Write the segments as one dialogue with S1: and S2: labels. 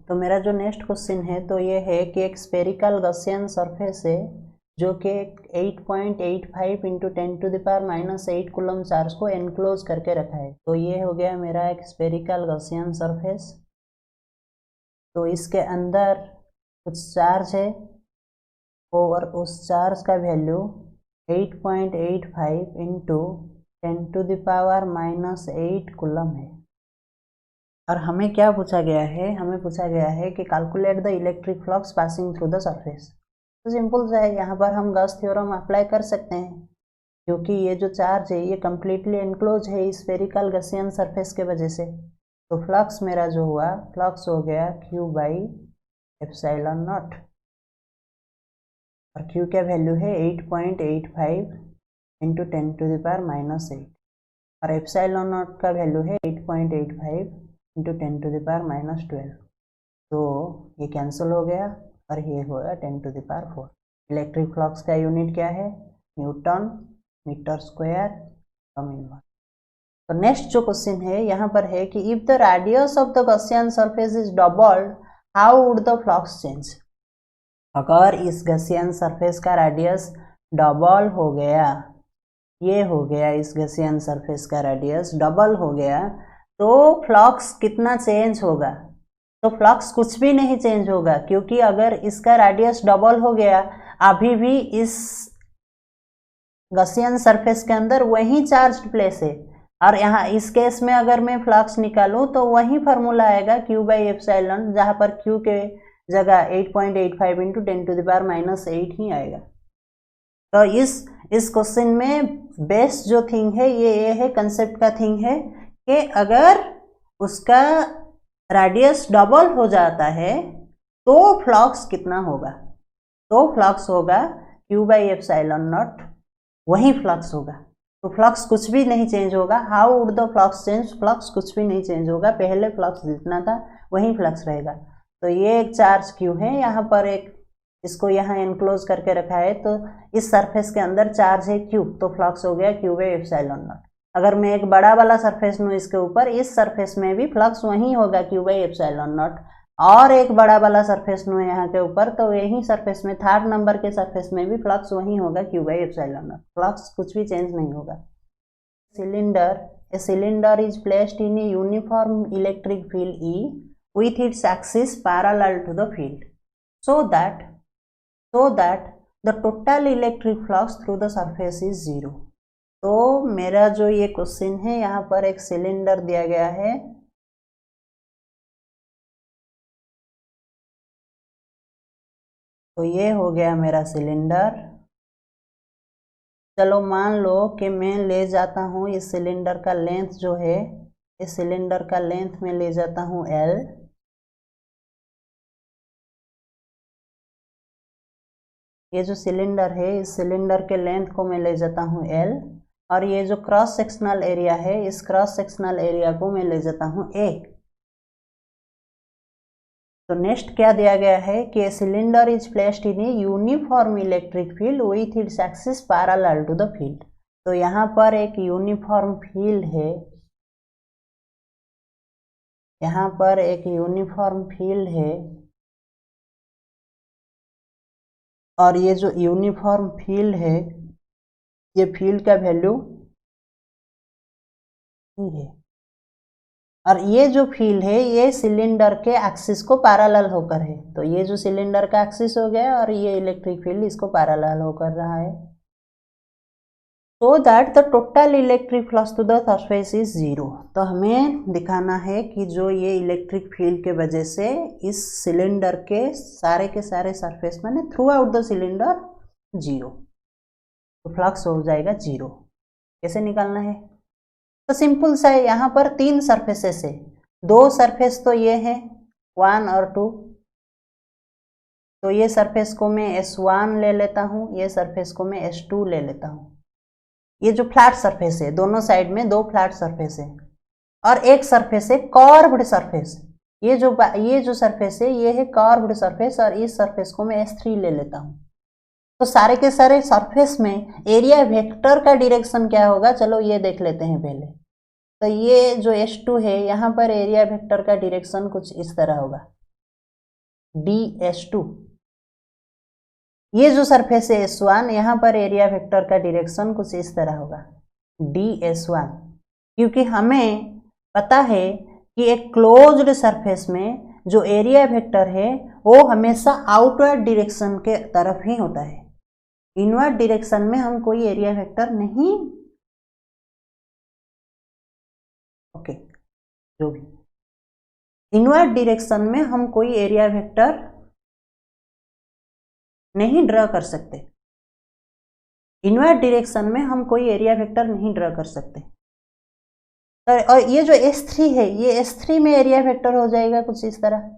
S1: तो मेरा जो नेक्स्ट क्वेश्चन है तो ये है कि एक स्फेरिकल गॉसियन सरफेस है जो कि 8.85 इंटू 10⁻⁻8 कूलम चार्ज को एनक्लोज करके रखा है। तो ये हो गया मेरा एक स्फेरिकल गॉसियन सरफेस। तो इसके अंदर कुछ चार्ज है और उस चार्ज का वैल्यू 8.85 इंटू 10⁻⁻8 कूलम है। और हमें क्या पूछा गया है, हमें पूछा गया है कि calculate the electric flux passing through the surface. तो सिंपल सा है, यहाँ पर हम गॉस थ्योरम अप्लाई कर सकते हैं क्योंकि ये जो चार्ज है ये कम्प्लीटली एनक्लोज है स्फेरिकल गॉसियन सरफेस के वजह से। तो फ्लक्स मेरा जो हुआ, फ्लक्स हो गया Q/ε0 और Q का वैल्यू है 8.85 इंटू 10⁻⁻8 और ε0 का वैल्यू है 8.85 इंटू 10⁻12। तो ये कैंसिल हो गया और ये होगा 10⁴। इलेक्ट्रिक फ्लक्स का यूनिट क्या है, newton metre square term inverse. तो नेक्स्ट जो क्वेश्चन है यहाँ पर है कि if the radius of the Gaussian surface is doubled how would the flux change. अगर इस गॉसियन सरफेस का रेडियस डबल हो गया, ये हो गया इस गॉसियन सरफेस का रेडियस डबल हो गया, तो फ्लक्स कितना चेंज होगा। तो फ्लक्स कुछ भी नहीं चेंज होगा क्योंकि अगर इसका रेडियस डबल हो गया, अभी भी इस गॉसियन सरफेस के अंदर वही चार्ज प्लेस है और यहाँ इस केस में अगर मैं फ्लक्स निकालूं तो वही फार्मूला आएगा Q/ε, जहाँ पर Q के जगह 8.85 इंटू 10⁻⁻8 ही आएगा। तो इस क्वेश्चन में बेस्ट जो थिंग है ये है, कंसेप्ट का थिंग है कि अगर उसका रेडियस डबल हो जाता है तो फ्लक्स कितना होगा। तो फ्लक्स होगा Q/ε0, वही फ्लक्स होगा। तो फ्लक्स कुछ भी नहीं चेंज होगा। How would the flux change, flux कुछ भी नहीं चेंज होगा, पहले फ्लक्स जितना था वही फ्लक्स रहेगा। तो ये एक चार्ज Q है, यहाँ पर एक इसको यहाँ एनक्लोज करके रखा है, तो इस सरफेस के अंदर चार्ज है Q, तो फ्लक्स हो गया Q/ε0। अगर मैं एक बड़ा वाला सरफेस लूँ इसके ऊपर, इस सरफेस में भी फ्लक्स वही होगा Q/ε0, और एक बड़ा वाला सरफेस लूँ यहाँ के ऊपर, तो यही सरफेस में थर्ड नंबर के सरफेस में भी फ्लक्स वही होगा Q/ε0। फ्लक्स कुछ भी चेंज नहीं होगा। A cylinder is placed in a uniform electric field E with its axis parallel to the field so that the total electric flux through the surface is 0। तो मेरा जो ये क्वेश्चन है, यहाँ पर एक सिलेंडर दिया गया है, तो ये हो गया मेरा सिलेंडर। चलो मान लो कि मैं ले जाता हूँ इस सिलेंडर का लेंथ जो है, इस सिलेंडर का लेंथ में ले जाता हूँ L, ये जो सिलेंडर है इस सिलेंडर के लेंथ को मैं ले जाता हूँ L, और ये जो क्रॉस सेक्शनल एरिया है इस क्रॉस सेक्शनल एरिया को मैं ले जाता हूँ A। तो नेक्स्ट क्या दिया गया है कि cylinder is placed in a uniform electric field with its axis parallel to the field. तो यहाँ पर एक यूनिफॉर्म फील्ड है, यहाँ पर एक यूनिफॉर्म फील्ड है, और ये जो यूनिफॉर्म फील्ड है ये फील्ड का वैल्यू है, और ये जो फील्ड है ये सिलेंडर के एक्सिस को पैरेलल होकर है। तो ये जो सिलेंडर का एक्सिस हो गया और ये इलेक्ट्रिक फील्ड इसको पैरेलल होकर रहा है। So that the total electric flux to the surface is 0। तो हमें दिखाना है कि जो ये इलेक्ट्रिक फील्ड के वजह से इस सिलेंडर के सारे सरफेस में थ्रू आउट द सिलेंडर 0, तो फ्लक्स हो जाएगा 0। कैसे निकालना है, तो सिंपल सा है, यहाँ पर 3 सरफेसेस है, 2 सरफेस तो ये है 1 और 2, तो ये सरफेस को मैं S1 ले लेता हूँ, ये सरफेस को मैं S2 ले लेता हूँ। ये जो फ्लैट सरफेस है, दोनों साइड में 2 फ्लैट सरफेस है, और एक सरफेस है कर्व्ड सरफेस। ये जो सरफेस है ये है कर्व्ड सरफेस, और इस सरफेस को मैं S3 ले लेता हूँ। तो सारे के सारे सरफेस में एरिया वेक्टर का डायरेक्शन क्या होगा, चलो ये देख लेते हैं पहले। तो ये जो S2 है यहाँ पर एरिया वेक्टर का डायरेक्शन कुछ इस तरह होगा, DS2। ये जो सरफेस है S1, यहाँ पर एरिया वेक्टर का डायरेक्शन कुछ इस तरह होगा DS1, क्योंकि हमें पता है कि एक क्लोज्ड सरफेस में जो एरिया वेक्टर है वो हमेशा आउटवर्ड डायरेक्शन के तरफ ही होता है। इनवर्ड डायरेक्शन में हम कोई एरिया वेक्टर नहीं, ओके, जो भी इनवर्ड डायरेक्शन में हम कोई एरिया वेक्टर नहीं ड्रा कर सकते। इनवर्ड डायरेक्शन में हम कोई एरिया वेक्टर नहीं ड्रा कर सकते। और ये जो S3 है, ये S3 में एरिया वेक्टर हो जाएगा कुछ इस तरह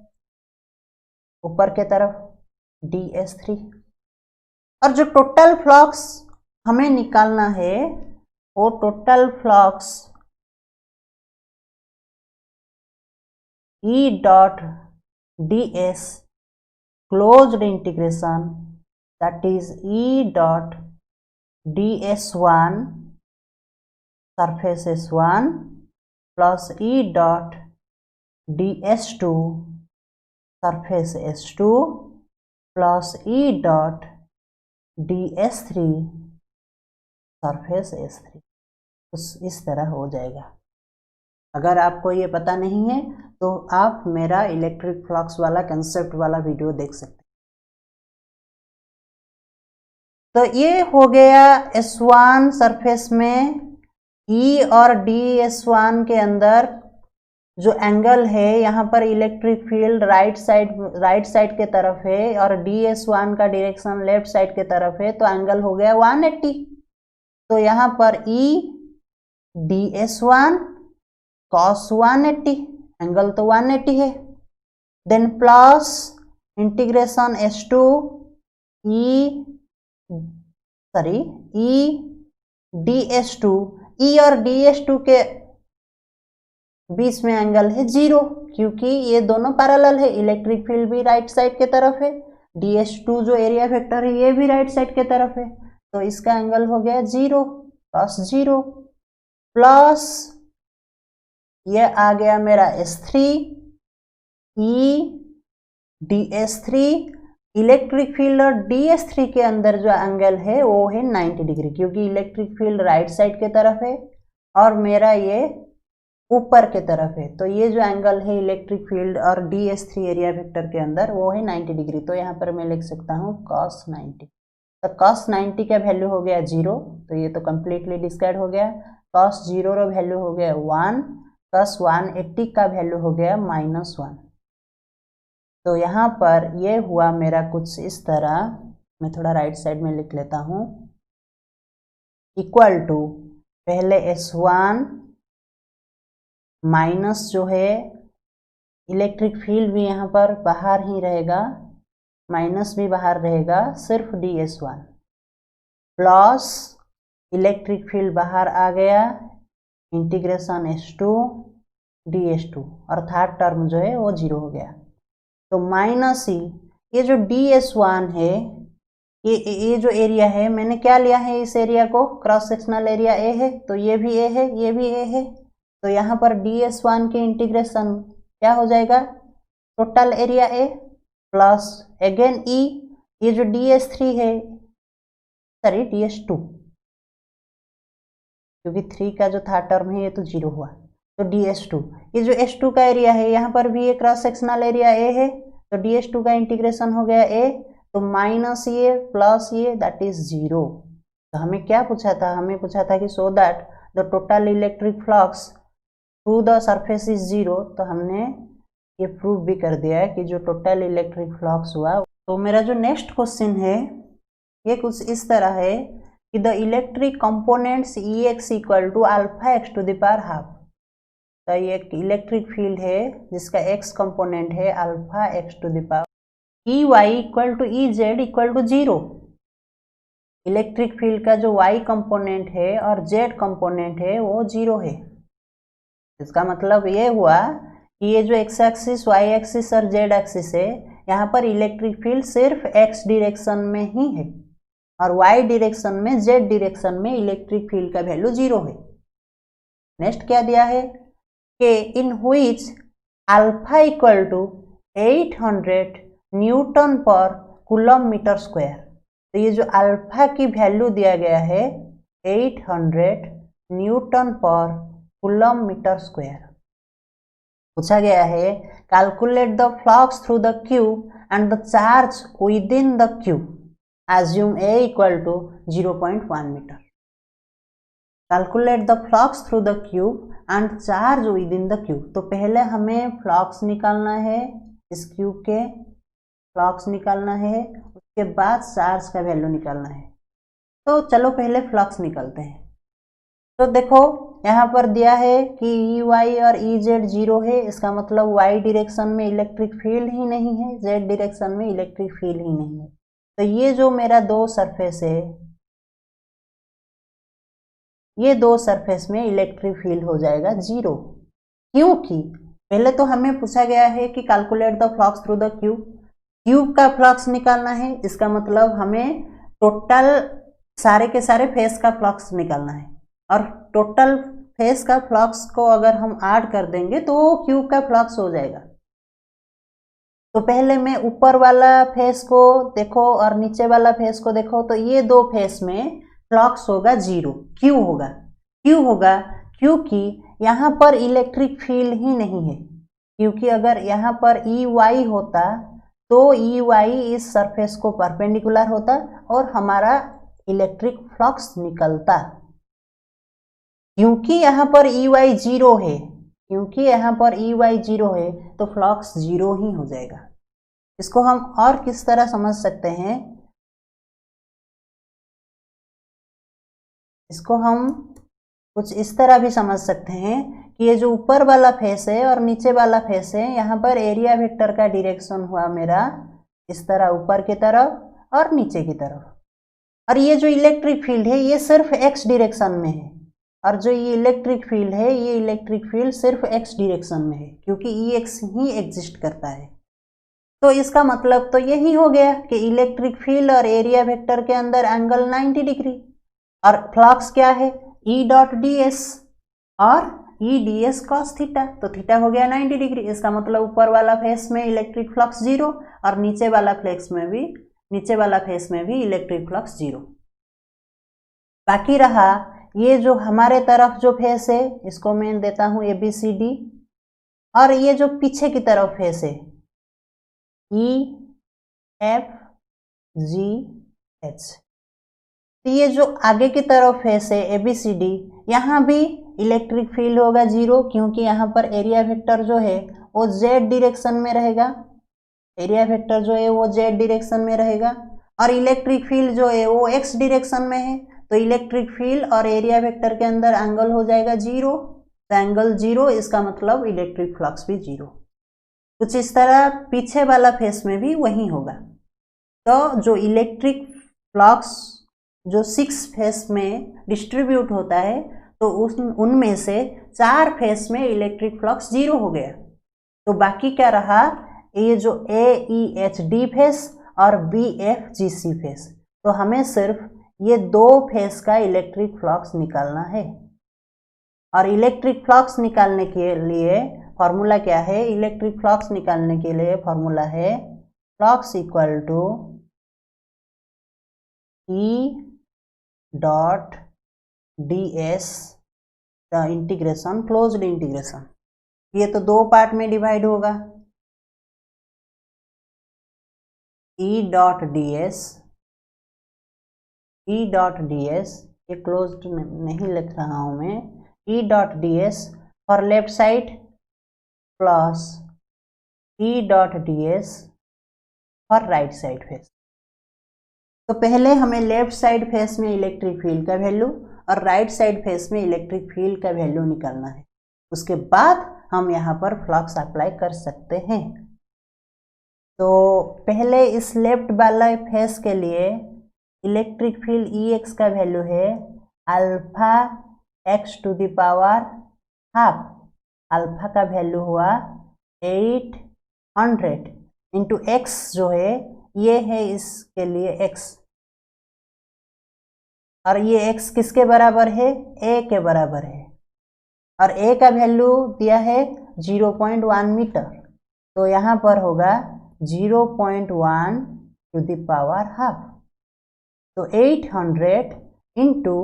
S1: ऊपर के तरफ DS3। और जो टोटल फ्लक्स हमें निकालना है वो total flux E dot ds closed integration, that is E dot ds1 surface S1 plus E dot ds2 surface S2 plus E dot ds3 surface S3 कुछ इस तरह हो जाएगा। अगर आपको ये पता नहीं है तो आप मेरा इलेक्ट्रिक फ्लक्स वाला कंसेप्ट वाला वीडियो देख सकते हैं। तो ये हो गया S1 सरफेस में E और DS1 के अंदर जो एंगल है, यहाँ पर इलेक्ट्रिक फील्ड राइट साइड के तरफ है और DS1 का डायरेक्शन लेफ्ट साइड के तरफ है, तो एंगल हो गया 180। तो यहाँ पर E DS1 cos 180, एंगल तो 180 है। Then plus integration S2 E DS2, E और DS2 के बीच में एंगल है 0, क्योंकि ये दोनों पैरेलल है। इलेक्ट्रिक फील्ड भी राइट साइड के तरफ है, DS2 जो एरिया वेक्टर है ये भी राइट साइड के तरफ है, तो इसका एंगल हो गया 0 cos 0 प्लस ये आ गया मेरा S3 E DS3। Electric field और DS3 के अंदर जो एंगल है वो है 90 डिग्री, क्योंकि इलेक्ट्रिक फील्ड राइट साइड के तरफ है और मेरा ये ऊपर के तरफ है, तो ये जो एंगल है इलेक्ट्रिक फील्ड और DS3 एरिया वेक्टर के अंदर वो है 90 डिग्री। तो यहाँ पर मैं लिख सकता हूँ cos 90। तो cos 90 का वैल्यू हो गया 0, तो ये तो कंप्लीटली डिस्कार्ड हो गया। cos 0 का वैल्यू हो गया 1, cos 180 का वैल्यू हो गया -1। तो यहाँ पर ये हुआ मेरा कुछ इस तरह, मैं थोड़ा राइट साइड में लिख लेता हूँ, इक्वल टू पहले S1 माइनस जो है इलेक्ट्रिक फील्ड भी यहाँ पर बाहर ही रहेगा, माइनस भी बाहर रहेगा, सिर्फ DS1 प्लस इलेक्ट्रिक फील्ड बाहर आ गया, इंटीग्रेशन S2 DS2 और थर्ड टर्म जो है वो 0 हो गया। तो माइनस ही ये जो DS1 है, ये जो एरिया है मैंने क्या लिया है, इस एरिया को क्रॉस सेक्शनल एरिया A है, तो ये भी A है, ये भी A है, तो यहाँ पर DS1 के इंटीग्रेशन क्या हो जाएगा, total area A plus again E, ये जो DS3 है, सॉरी DS2, क्योंकि 3 का जो थर्ड टर्म है ये तो 0 हुआ, तो DS2, ये जो S2 का एरिया है यहाँ पर भी ये क्रॉस सेक्शनल एरिया A है, तो DS2 का इंटीग्रेशन हो गया A, तो माइनस ये प्लस ये, दैट इज 0। तो हमें क्या पूछा था, हमें पूछा था कि सो that the total electric flux through the surface is 0, तो हमने ये प्रूव भी कर दिया है कि जो टोटल इलेक्ट्रिक फ्लक्स हुआ। तो मेरा जो नेक्स्ट क्वेश्चन है ये कुछ इस तरह है कि the electric components Ex equal to alpha x to the power half. तो ये एक इलेक्ट्रिक फील्ड है जिसका x कंपोनेंट है alpha x to the power, Ey equal to Ez equal to 0। Electric field का जो y कंपोनेंट है और z कंपोनेंट है वो 0 है। इसका मतलब ये हुआ कि ये जो x एक्सिस, y एक्सिस और z एक्सिस है, यहाँ पर इलेक्ट्रिक फील्ड सिर्फ x डायरेक्शन में ही है और y डायरेक्शन में, z डायरेक्शन में इलेक्ट्रिक फील्ड का वैल्यू 0 है। नेक्स्ट क्या दिया है कि in which alpha equal to 800 newton पर कूलम मीटर स्क्वायर। तो ये जो अल्फा की वैल्यू दिया गया है 800 न्यूटन पर कूलम मीटर स्क्वायर। पूछा गया है calculate the flux through the cube and the charge within the cube, assume A equal to 0.1 metre. Calculate the flux through the cube and charge within the cube. तो पहले हमें flux निकालना है, इस cube के flux निकालना है, उसके बाद चार्ज का वैल्यू निकालना है। तो चलो पहले फ्लक्स निकालते हैं। तो देखो यहाँ पर दिया है कि EY और EZ 0 है, इसका मतलब Y डायरेक्शन में इलेक्ट्रिक फील्ड ही नहीं है, Z डायरेक्शन में इलेक्ट्रिक फील्ड ही नहीं है। तो ये जो मेरा दो सरफेस है, ये दो सरफेस में इलेक्ट्रिक फील्ड हो जाएगा 0, क्योंकि पहले तो हमें पूछा गया है कि calculate the flux through the cube, cube का फ्लक्स निकालना है। इसका मतलब हमें टोटल सारे के सारे फेस का फ्लक्स निकालना है, और टोटल फेस का फ्लक्स को अगर हम ऐड कर देंगे तो क्यूब का फ्लक्स हो जाएगा। तो पहले मैं ऊपर वाला फेस को देखो और नीचे वाला फेस को देखो, तो ये दो फेस में फ्लक्स होगा 0। क्यों होगा? क्यों होगा? क्योंकि यहाँ पर इलेक्ट्रिक फील्ड ही नहीं है। क्योंकि अगर यहाँ पर EY होता तो EY इस सरफेस को परपेंडिकुलर होता और हमारा इलेक्ट्रिक फ्लक्स निकलता। क्योंकि यहाँ पर EY 0 है, क्योंकि यहाँ पर EY 0 है तो फ्लक्स 0 ही हो जाएगा। इसको हम और किस तरह समझ सकते हैं? इसको हम कुछ इस तरह भी समझ सकते हैं कि ये जो ऊपर वाला फेस है और नीचे वाला फेस है, यहाँ पर एरिया वेक्टर का डायरेक्शन हुआ मेरा इस तरह ऊपर की तरफ और नीचे की तरफ, और ये जो इलेक्ट्रिक फील्ड है ये सिर्फ x डायरेक्शन में है, और जो ये इलेक्ट्रिक फील्ड है ये इलेक्ट्रिक फील्ड सिर्फ x डायरेक्शन में है, क्योंकि Ex ही एग्जिस्ट करता है। तो इसका मतलब तो यही हो गया कि इलेक्ट्रिक फील्ड और एरिया वेक्टर के अंदर एंगल 90 डिग्री, और फ्लक्स क्या है? E डॉट ds और E ds cos थीटा, तो थीटा हो गया 90 डिग्री। इसका मतलब ऊपर वाला फेस में इलेक्ट्रिक फ्लक्स 0 और नीचे वाला फेस में भी इलेक्ट्रिक फ्लक्स 0। बाकी रहा ये जो हमारे तरफ जो फेस है, इसको मैं देता हूं ABCD, और ये जो पीछे की तरफ फेस है EFGH। तो ये जो आगे की तरफ फेस है ABCD, यहाँ भी इलेक्ट्रिक फील्ड होगा 0, क्योंकि यहाँ पर एरिया वेक्टर जो है वो Z डायरेक्शन में रहेगा, एरिया वेक्टर जो है वो Z डायरेक्शन में रहेगा, और इलेक्ट्रिक फील्ड जो है वो X डायरेक्शन में है। तो इलेक्ट्रिक फील्ड और एरिया वेक्टर के अंदर एंगल हो जाएगा 0, तो एंगल 0, इसका मतलब इलेक्ट्रिक फ्लक्स भी 0। कुछ इस तरह पीछे वाला फेस में भी वही होगा। तो जो इलेक्ट्रिक फ्लक्स जो 6 फेस में डिस्ट्रीब्यूट होता है, तो उनमें से 4 फेस में इलेक्ट्रिक फ्लक्स 0 हो गया। तो बाकी क्या रहा? ये जो AEHD फेस और BFGC फेस। तो हमें सिर्फ ये 2 फेस का इलेक्ट्रिक फ्लक्स निकालना है, और इलेक्ट्रिक फ्लक्स निकालने के लिए फॉर्मूला क्या है? इलेक्ट्रिक फ्लक्स निकालने के लिए फॉर्मूला है flux equal to E dot ds integration closed integration. ये तो 2 पार्ट में डिवाइड होगा, E डॉट ds, ये क्लोज्ड नहीं लिख रहा हूं मैं, E dot ds for left side plus E dot ds for right side face. तो पहले हमें लेफ्ट साइड फेस में इलेक्ट्रिक फील्ड का वैल्यू और राइट साइड फेस में इलेक्ट्रिक फील्ड का वैल्यू निकालना है, उसके बाद हम यहाँ पर फ्लक्स अप्लाई कर सकते हैं। तो पहले इस लेफ्ट वाला फेस के लिए इलेक्ट्रिक फील्ड Ex का वैल्यू है alpha x to the power half. Alpha का वैल्यू हुआ 800 इंटू x जो है ये है इसके लिए x, और ये x किसके बराबर है? a के बराबर है, और a का वैल्यू दिया है 0.1 मीटर, तो यहाँ पर होगा 0.1 to the power half। तो 800 into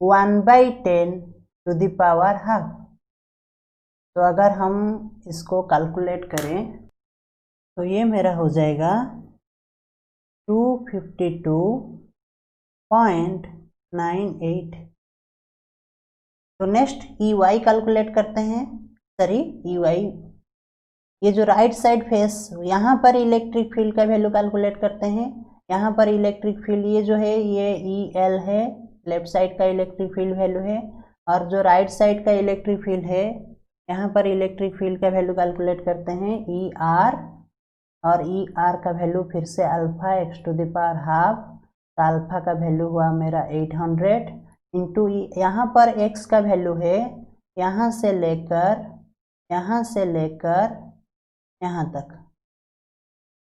S1: 1/10 to the power half। तो अगर हम इसको कैलकुलेट करें तो ये मेरा हो जाएगा 252.98। तो नेक्स्ट EY कैलकुलेट करते हैं। सॉरी EY, ये जो राइट साइड फेस, यहाँ पर इलेक्ट्रिक फील्ड का वैल्यू कैलकुलेट करते हैं। यहाँ पर इलेक्ट्रिक फील्ड ये जो है ये EL है, लेफ्ट साइड का इलेक्ट्रिक फील्ड वैल्यू है, और जो राइट साइड का इलेक्ट्रिक फील्ड है यहाँ पर इलेक्ट्रिक फील्ड का वैल्यू कैलकुलेट करते हैं ER, और ER का वैल्यू फिर से alpha x to the power half. तो अल्फा का वैल्यू हुआ मेरा 800 इंटू यहाँ पर x का वैल्यू है यहाँ से लेकर यहाँ तक,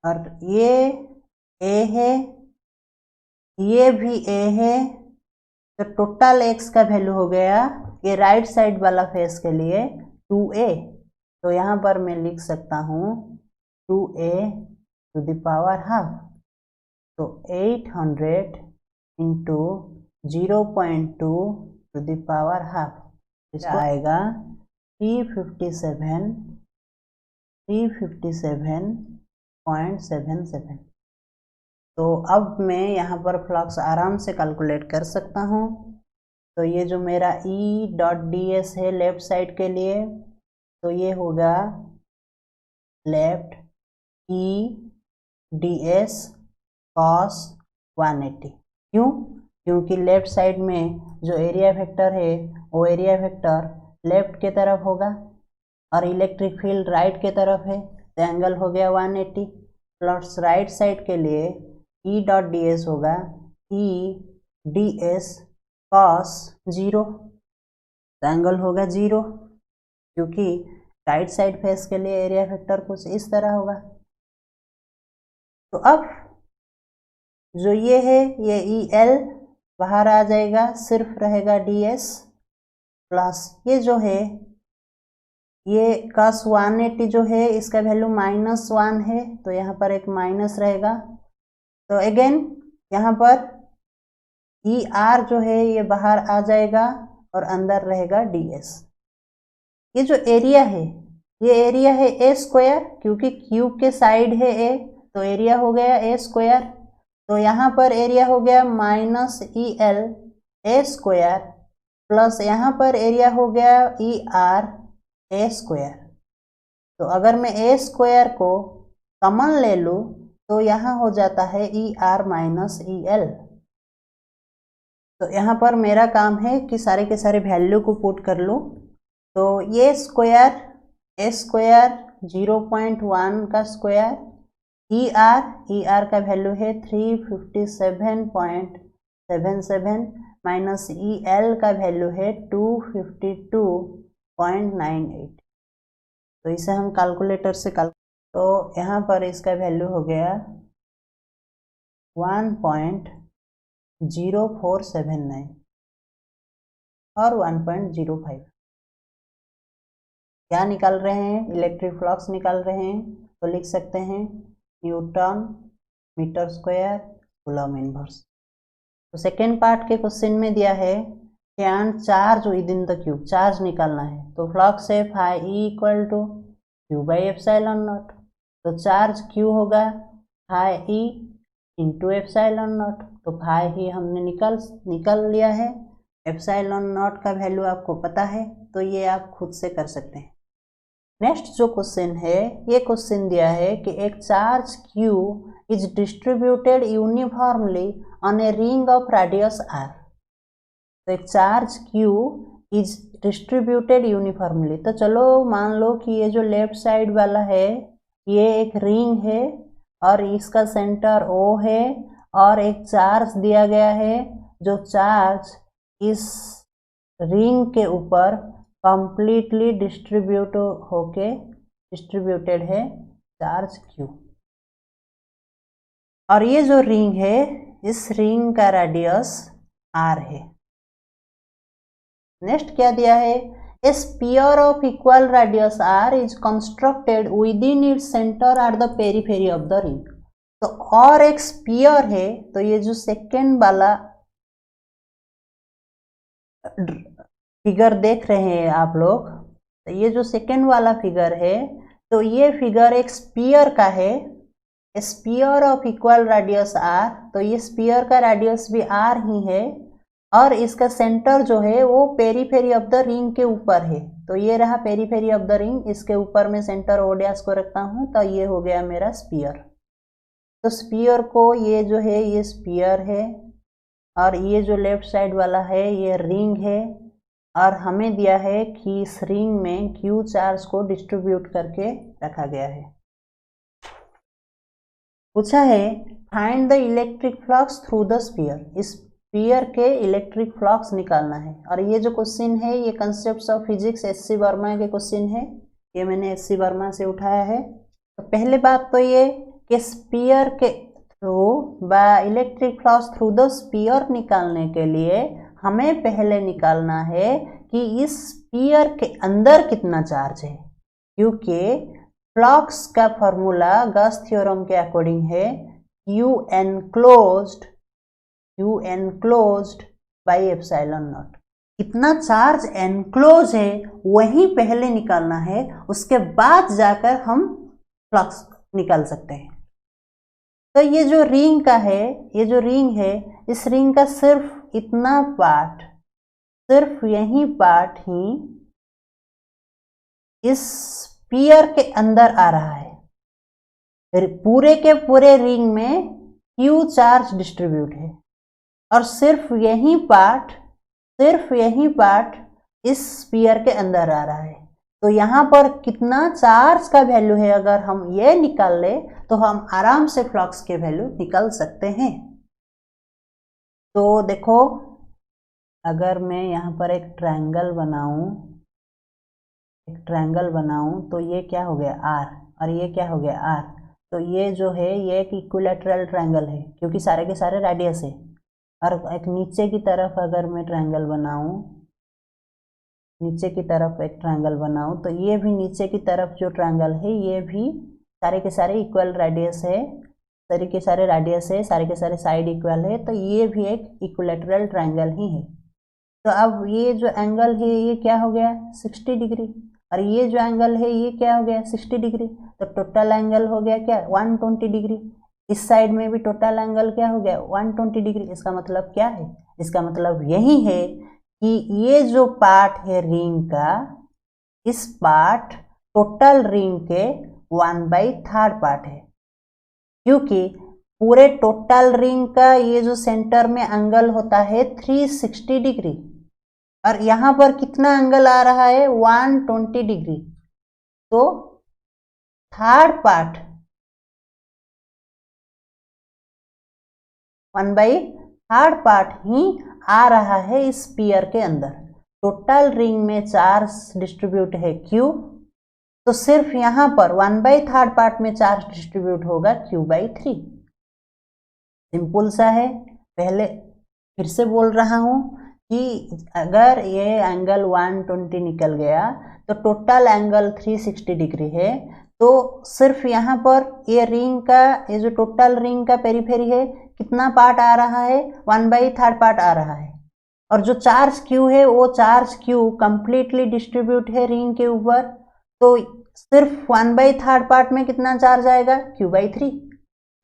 S1: और ये A है, ये भी A है। तो टोटल x का वैल्यू हो गया ये राइट साइड वाला फेस के लिए 2A। तो यहाँ पर मैं लिख सकता हूँ 2A to the power half. तो 800 into 0.2 to the power half, इसका आएगा 357.77। तो अब मैं यहाँ पर फ्लक्स आराम से कैलकुलेट कर सकता हूँ। तो ये जो मेरा E.ds है लेफ्ट साइड के लिए, तो ये होगा लेफ्ट E.ds cos 180। क्यों? क्योंकि लेफ्ट साइड में जो एरिया वेक्टर है वो एरिया वेक्टर लेफ्ट के तरफ होगा और इलेक्ट्रिक फील्ड राइट के तरफ है, तो एंगल हो गया 180। प्लस राइट साइड के लिए E.ds होगा E.ds cos 0, तो एंगल होगा 0, क्योंकि राइट साइड फेस के लिए एरिया वेक्टर कुछ इस तरह होगा। तो अब जो ये है ये EL बाहर आ जाएगा, सिर्फ रहेगा ds, प्लस ये जो है ये cos 180 जो है इसका वैल्यू -1 है, तो यहाँ पर एक माइनस रहेगा। तो अगेन यहाँ पर ER जो है ये बाहर आ जाएगा और अंदर रहेगा ds। ये जो एरिया है ये एरिया है A स्क्वायर, क्योंकि क्यूब के साइड है A, तो एरिया हो गया A स्क्वायर। तो यहाँ पर एरिया हो गया -EL A स्क्वायर, प्लस यहाँ पर एरिया हो गया ER A स्क्वायर। तो अगर मैं A स्क्वायर को कॉमन ले लूँ तो यहाँ हो जाता है ER -EL। तो यहाँ पर मेरा काम है कि सारे के सारे वैल्यू को पुट कर लूँ। तो ये स्क्वायर A स्क्वायर 0.1 का स्क्वायर, ER का वैल्यू है 357.77 माइनस EL का वैल्यू है 252.98। तो इसे हम कैलकुलेटर से तो यहाँ पर इसका वैल्यू हो गया 1.0479 और 1.05। क्या निकाल रहे हैं? इलेक्ट्रिक फ्लक्स निकाल रहे हैं। तो लिख सकते हैं newton metre square coulomb inverse. तो सेकेंड पार्ट के क्वेश्चन में दिया है can charge within the cube, charge निकालना है। तो फ्लक्स है phi E equal to Q/ε0। तो चार्ज Q होगा फाई E इंटू ε0। तो फाई E हमने निकाल लिया है, ε0 का वैल्यू आपको पता है, तो ये आप खुद से कर सकते हैं। नेक्स्ट जो क्वेश्चन है, ये क्वेश्चन दिया है कि एक charge Q is distributed uniformly on a ring of radius R। तो एक charge Q is distributed uniformly. तो चलो मान लो कि ये जो लेफ्ट साइड वाला है ये एक रिंग है और इसका सेंटर O है और एक चार्ज दिया गया है, जो चार्ज इस रिंग के ऊपर कंप्लीटली डिस्ट्रीब्यूटेड है चार्ज Q। और ये जो रिंग है इस रिंग का रेडियस R है। नेक्स्ट क्या दिया है, A sphere of equal radius r is constructed within its center at the periphery of the ring. तो और एक स्पीयर है, तो ये जो सेकेंड वाला फिगर देख रहे हैं आप लोग, तो ये जो सेकेंड वाला फिगर है, तो ये फिगर एक स्पीयर का है, sphere of equal radius R. तो ये स्पीयर का रेडियस भी आर ही है और इसका सेंटर जो है वो पेरीफेरी ऑफ द रिंग के ऊपर है। तो ये रहा पेरीफेरी ऑफ द रिंग, इसके ऊपर में सेंटर ओडियास को रखता हूँ, तो ये हो गया मेरा स्पीयर। तो स्पीयर को ये जो है ये स्पीयर है और ये जो लेफ्ट साइड वाला है ये रिंग है, और हमें दिया है कि इस रिंग में क्यू चार्ज को डिस्ट्रीब्यूट करके रखा गया है। पूछा है find the electric flux through the sphere, इस स्पीयर के इलेक्ट्रिक फ्लक्स निकालना है। और ये जो क्वेश्चन है ये concepts of physics S C. Verma के क्वेश्चन है, ये मैंने एस.सी. वर्मा से उठाया है। तो पहले बात तो ये कि स्पीयर के through by electric flux through the sphere निकालने के लिए हमें पहले निकालना है कि इस स्पीयर के अंदर कितना चार्ज है, क्योंकि फ्लक्स का फॉर्मूला गॉस थ्योरम के अकॉर्डिंग है Q enclosed by epsilon not. कितना चार्ज एनक्लोज है वही पहले निकालना है, उसके बाद जाकर हम फ्लक्स निकाल सकते हैं। तो ये जो रिंग का है, ये जो रिंग है, इस रिंग का सिर्फ इतना पार्ट, सिर्फ यही पार्ट ही इस स्पीयर के अंदर आ रहा है। पूरे के पूरे रिंग में क्यू चार्ज डिस्ट्रीब्यूट है और सिर्फ यही पार्ट इस स्पीयर के अंदर आ रहा है। तो यहाँ पर कितना चार्ज का वैल्यू है अगर हम ये निकाल ले तो हम आराम से फ्लक्स के वैल्यू निकाल सकते हैं। तो देखो, अगर मैं यहाँ पर एक ट्रायंगल बनाऊं तो ये क्या हो गया R और ये क्या हो गया R। तो ये जो है ये एक इक्विलैटरल ट्रायंगल है क्योंकि सारे के सारे रेडियस है। और एक नीचे की तरफ अगर मैं ट्रायंगल बनाऊं, नीचे की तरफ एक ट्रायंगल बनाऊं, तो ये भी नीचे की तरफ जो ट्रायंगल है ये भी सारे के सारे इक्वल रेडियस है, सारे के सारे रेडियस है, सारे के सारे साइड इक्वल है, तो ये भी एक इक्विलैटरल ट्रायंगल ही है। तो अब ये जो एंगल है ये क्या हो गया 60 डिग्री, और ये जो एंगल है ये क्या हो गया 60 डिग्री। तो टोटल एंगल हो गया क्या 120 डिग्री। इस साइड में भी टोटल एंगल क्या हो गया 120 डिग्री। इसका मतलब क्या है, इसका मतलब यही है कि ये जो पार्ट है रिंग का, इस पार्ट टोटल रिंग के 1/3 पार्ट है, क्योंकि पूरे टोटल रिंग का ये जो सेंटर में एंगल होता है 360 डिग्री और यहाँ पर कितना एंगल आ रहा है 120 डिग्री। तो थर्ड पार्ट 1/3 पार्ट ही आ रहा है इस स्पीयर के अंदर। टोटल रिंग में चार्ज डिस्ट्रीब्यूट है Q, तो सिर्फ यहाँ पर 1/3 पार्ट में चार्ज डिस्ट्रीब्यूट होगा Q/3। सिंपल सा है। पहले फिर से बोल रहा हूँ कि अगर ये एंगल 120 निकल गया तो टोटल एंगल 360 डिग्री है, तो सिर्फ यहाँ पर ये रिंग का, ये जो टोटल रिंग का पेरीफेरी है कितना पार्ट आ रहा है 1/3 पार्ट आ रहा है, और जो चार्ज Q है वो चार्ज Q कंप्लीटली डिस्ट्रीब्यूट है रिंग के ऊपर। तो सिर्फ 1/3 पार्ट में कितना चार्ज आएगा Q/3।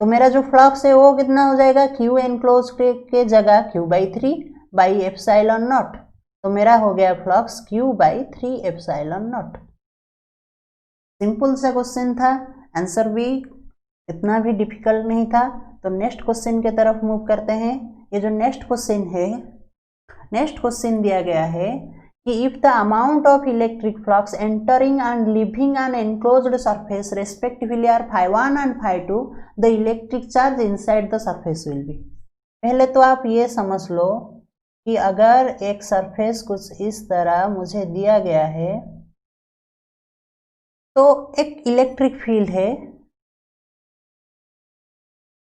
S1: तो मेरा जो फ्लक्स है वो कितना हो जाएगा Q एनक्लोज के जगह Q/3 बाई एप्सिलॉन नॉट। तो मेरा हो गया flux Q/3 epsilon not. Simple सा क्वेश्चन था, आंसर भी इतना भी डिफिकल्ट नहीं था। तो नेक्स्ट क्वेश्चन की तरफ मूव करते हैं। ये जो नेक्स्ट क्वेश्चन है, नेक्स्ट क्वेश्चन दिया गया है कि if the amount of electric flux entering and leaving an enclosed surface respectively are φ1 and φ2, the electric charge inside the surface will be. पहले तो आप ये समझ लो कि अगर एक सरफेस कुछ इस तरह मुझे दिया गया है, तो एक इलेक्ट्रिक फील्ड है,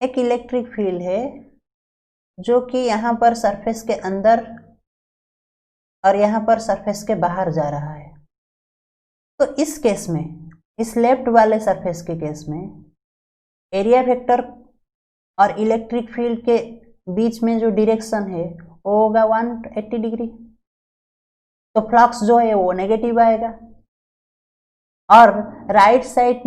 S1: एक इलेक्ट्रिक फील्ड है जो कि यहाँ पर सरफेस के अंदर और यहाँ पर सरफेस के बाहर जा रहा है। तो इस केस में, इस लेफ्ट वाले सरफेस के केस में एरिया वेक्टर और इलेक्ट्रिक फील्ड के बीच में जो डायरेक्शन है वो होगा 180 डिग्री। तो फ्लक्स जो है वो नेगेटिव आएगा। और राइट साइड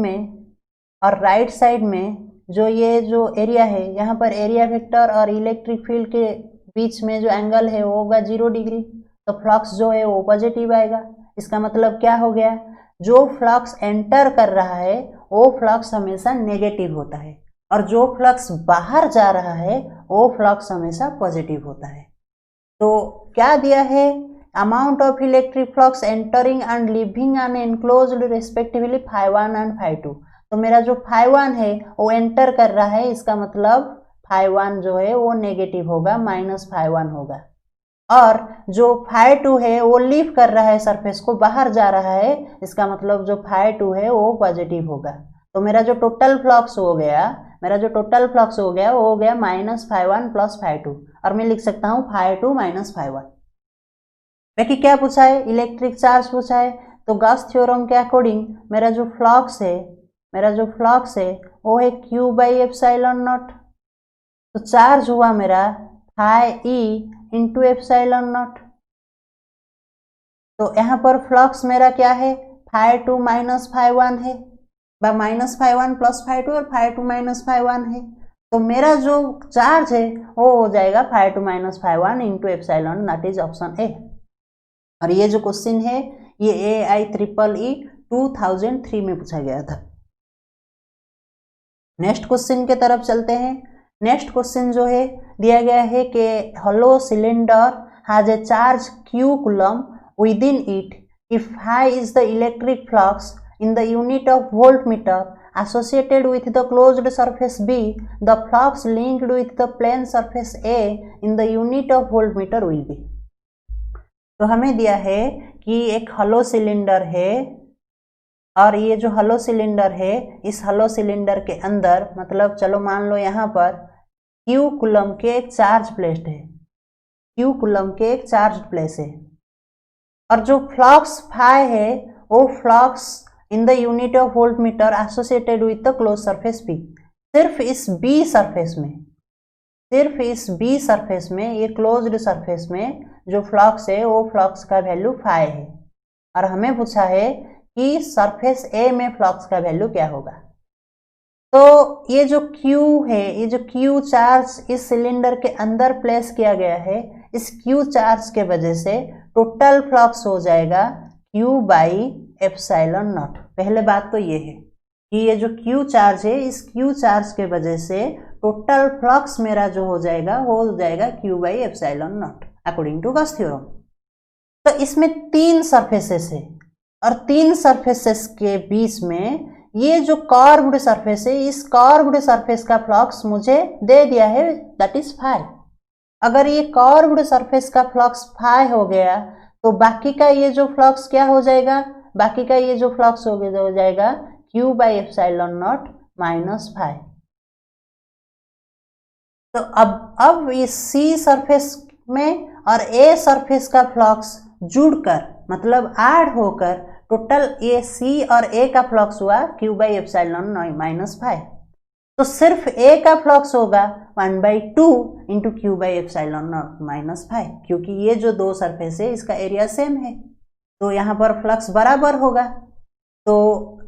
S1: में जो ये जो एरिया है, यहाँ पर एरिया वेक्टर और इलेक्ट्रिक फील्ड के बीच में जो एंगल है वो होगा 0 डिग्री। तो फ्लक्स जो है वो पॉजिटिव आएगा। इसका मतलब क्या हो गया, जो फ्लक्स एंटर कर रहा है वो फ्लक्स हमेशा नेगेटिव होता है, और जो फ्लक्स बाहर जा रहा है वो फ्लक्स हमेशा पॉजिटिव होता है। तो क्या दिया है, amount of electric flux entering and leaving an enclosed respectively φ1 and φ2। तो मेरा जो φ1 है वो एंटर कर रहा है, इसका मतलब φ1 जो है वो नेगेटिव होगा, -φ1 होगा। और जो φ2 है वो लीव कर रहा है सरफेस को, बाहर जा रहा है, इसका मतलब जो φ2 है वो पॉजिटिव होगा। तो मेरा जो टोटल फ्लक्स हो गया वो हो गया -φ1 + φ2, और मैं लिख सकता हूँ φ2 - φ1। देखिए क्या पूछा है, इलेक्ट्रिक चार्ज पूछा है। तो गॉस थ्योरम के अकॉर्डिंग मेरा जो फ्लक्स है वो है Q/ε0। तो चार्ज हुआ मेरा φe × ε0। तो यहाँ पर फ्लक्स मेरा क्या है, φ2 - φ1 है, -φ1 + φ2 और φ2 - φ1 है। तो मेरा जो चार्ज है वो हो जाएगा φ2 - φ1 × ε, दैट इज ऑप्शन ए। और ये जो क्वेश्चन है ये AIEEE 2003 में पूछा गया था। नेक्स्ट क्वेश्चन के तरफ चलते हैं। नेक्स्ट क्वेश्चन जो है दिया गया है कि hollow cylinder has a charge q coulomb within it if phi is the electric flux in the unit of voltmeter associated with the closed surface B, the flux linked with the plane surface A in the unit of voltmeter will be। तो हमें दिया है कि एक hello cylinder है, और ये जो हलो सिलेंडर है, इस हलो सिलेंडर के अंदर, मतलब चलो मान लो यहाँ पर Q कूलम के एक चार्ज प्लेस है, और जो फ्लक्स फाई है वो flux in the unit of volt metre associated with the close surface B. सिर्फ इस बी सरफेस में ये क्लोज्ड सरफेस में जो फ्लक्स है वो फ्लक्स का वैल्यू फाई है, और हमें पूछा है कि सरफेस ए में फ्लक्स का वैल्यू क्या होगा। तो ये जो Q है, ये जो Q चार्ज इस सिलेंडर के अंदर प्लेस किया गया है, इस Q चार्ज के वजह से टोटल फ्लक्स हो जाएगा Q/ε0। पहले बात तो ये है कि ये जो Q चार्ज है, इस Q चार्ज के वजह से टोटल फ्लक्स मेरा जो हो जाएगा वो हो जाएगा Q/ε0 according to Gauss theorem. तो इसमें 3 सरफेसेस है, और 3 सरफेसेस के बीच में ये जो कर्व्ड सरफेस है, इस कर्व्ड सरफेस का फ्लक्स मुझे दे दिया है, दैट इज फाई। अगर ये कर्व्ड सरफेस का फ्लक्स फाई हो गया तो बाकी का ये जो फ्लक्स क्या हो जाएगा, हो जाएगा Q/ε0 - फाई। तो अब इस C सरफेस में और A सरफेस का फ्लक्स जुड़कर, मतलब ऐड होकर, टोटल ये C और A का फ्लक्स हुआ Q/ε0 - फाई। तो सिर्फ A का फ्लक्स होगा 1/2 × Q/ε0 - फाई, क्योंकि ये जो 2 सरफेस है इसका एरिया सेम है, तो यहाँ पर फ्लक्स बराबर होगा। तो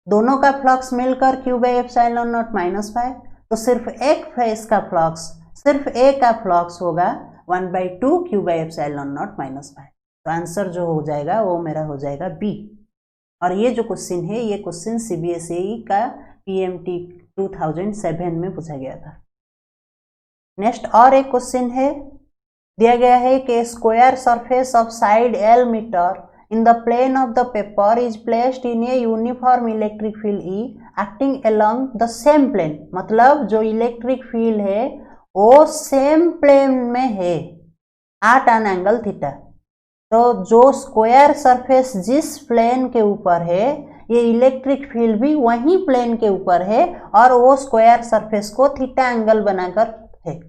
S1: दोनों का फ्लक्स मिलकर Q/ε0 - फाई। तो सिर्फ एक फेस का फ्लक्स, सिर्फ A का फ्लक्स होगा 1/2 Q/ε0 - फाई। तो आंसर जो हो जाएगा वो मेरा हो जाएगा बी। और ये जो क्वेश्चन है, ये क्वेश्चन CBSE का PMT 2007 में पूछा गया था। नेक्स्ट और एक क्वेश्चन है, दिया गया है कि square surface of side L metre in the plane of the paper is placed in a uniform electric field E acting along the same plane. मतलब जो इलेक्ट्रिक फील्ड है वो सेम प्लेन में है एट एन एंगल थीटा। तो जो square surface जिस plane के ऊपर है, ये इलेक्ट्रिक फील्ड भी वही प्लेन के ऊपर है, और वो स्क्वायर सरफेस को थीटा एंगल बनाकर है।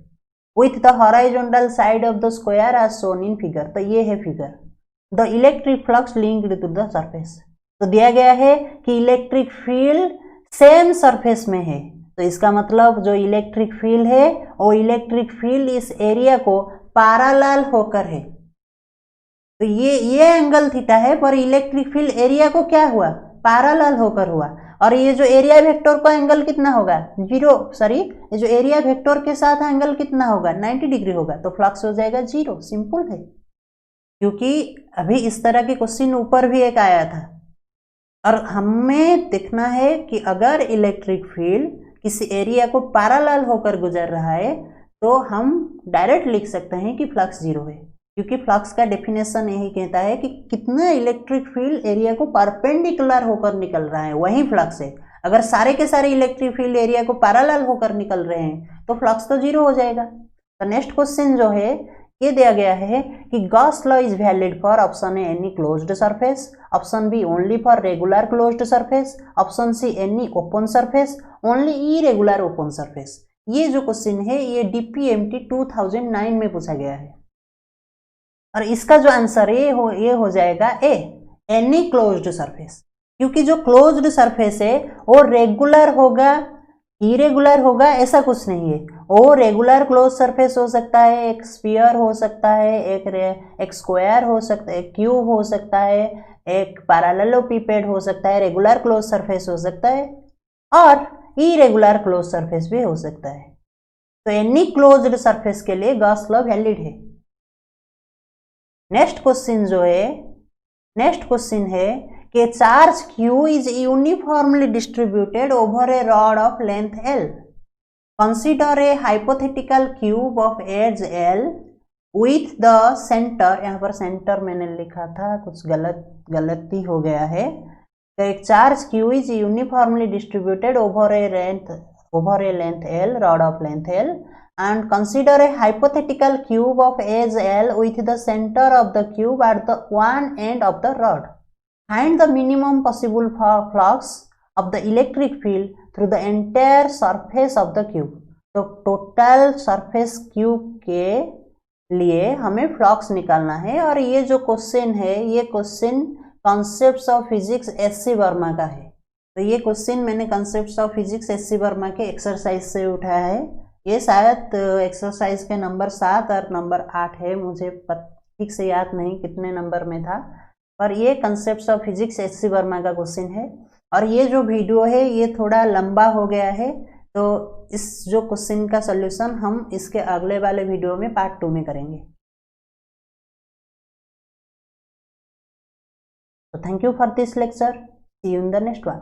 S1: With the horizontal side of the square as shown in figure. तो ये है figure, the electric flux linked to the surface. तो दिया गया है कि इलेक्ट्रिक फील्ड सेम सरफेस में है, तो इसका मतलब जो इलेक्ट्रिक फील्ड है वो इलेक्ट्रिक फील्ड इस एरिया को पैरेलल होकर है। तो ये एंगल थीटा है, पर इलेक्ट्रिक फील्ड एरिया को क्या हुआ, पैरेलल होकर हुआ। और ये जो एरिया वेक्टर का एंगल कितना होगा, ये जो एरिया वेक्टर के साथ एंगल कितना होगा, 90 डिग्री होगा, तो फ्लक्स हो जाएगा 0। सिंपल है, क्योंकि अभी इस तरह के क्वेश्चन ऊपर भी एक आया था। और हमें देखना है कि अगर इलेक्ट्रिक फील्ड किसी एरिया को पैरेलल होकर गुजर रहा है तो हम डायरेक्ट लिख सकते हैं कि फ्लक्स 0 है, क्योंकि फ्लक्स का डेफिनेशन यही कहता है कि कितना इलेक्ट्रिक फील्ड एरिया को परपेंडिकुलर होकर निकल रहा है वही फ्लक्स है। अगर सारे के सारे इलेक्ट्रिक फील्ड एरिया को पैरेलल होकर निकल रहे हैं तो फ्लक्स तो 0 हो जाएगा। तो नेक्स्ट क्वेश्चन जो है ये दिया गया है कि Gauss law is valid for option A any closed surface, option B only for regular closed surface, option C any open surface, only irregular open surface. ये जो क्वेश्चन है ये DPMT 2009 में पूछा गया है, और इसका जो आंसर ये हो जाएगा ए, एनी क्लोज्ड सरफेस। क्योंकि जो क्लोज्ड सरफेस है वो रेगुलर होगा, इरेगुलर होगा ऐसा कुछ नहीं है। वो रेगुलर क्लोज सरफेस हो सकता है, एक स्फीयर हो सकता है, एक स्क्वायर हो सकता है, एक क्यूब हो सकता है, एक पैरेललोपिपेड हो सकता है, रेगुलर क्लोज सरफेस हो सकता है, और इरेगुलर क्लोज सरफेस भी हो सकता है। तो एनी क्लोज्ड सरफेस के लिए गॉस लॉ वैलिड है। नेक्स्ट क्वेश्चन है कि charge Q is uniformly distributed over a rod of length L. Consider a hypothetical cube of edge L with the center, यहाँ पर सेंटर मैंने लिखा था, कुछ गलती हो गया है। तो एक charge Q is uniformly distributed over a length L, rod of length L, and consider a hypothetical cube of edge L with the center of the cube at the one end of the rod. Find the minimum possible flux of the electric field through the entire surface of the cube. तो total surface cube के लिए हमें flux निकालना है। और ये जो question है ये question concepts of physics SC Verma का है। तो ये क्वेश्चन मैंने concepts of physics SC Verma के एक्सरसाइज से उठाया है। ये शायद एक्सरसाइज के नंबर 7 और नंबर 8 है, मुझे ठीक से याद नहीं कितने नंबर में था, पर ये concepts of physics SC Verma का क्वेश्चन है। और ये जो वीडियो है ये थोड़ा लंबा हो गया है, तो इस जो क्वेश्चन का सॉल्यूशन हम इसके अगले वाले वीडियो में पार्ट 2 में करेंगे। तो thank you for this lecture, see you in the next one.